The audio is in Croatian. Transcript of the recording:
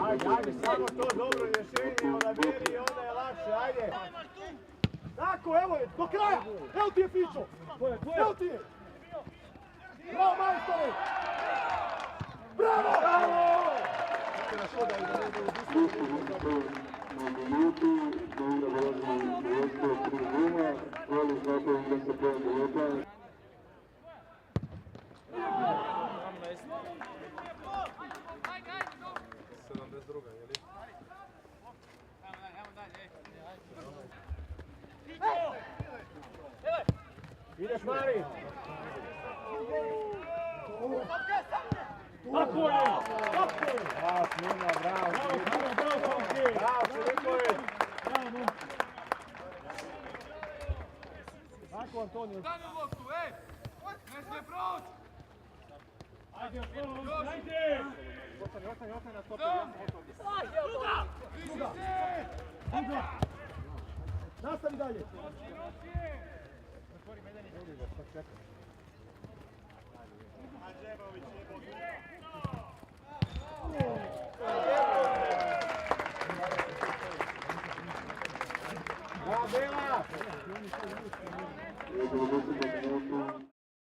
Ajde, samo to dobro rješenje odaberi i onda je lakše, ajde. Tako, evo je, do kraja, evo ti je Fićo, evo ti je. Bravo, majstore! Bravo! Bravo! Ideš, Mari! Tako je! Tako je! Bravo, Smina, bravo! Bravo, Filipović! Tako, Antonio! Stani u loptu, ej! Ne smije proći! Ajde, ajde! Ostani na stopu, ja sam Druga! Nastavi dalje! Bravo, Bela!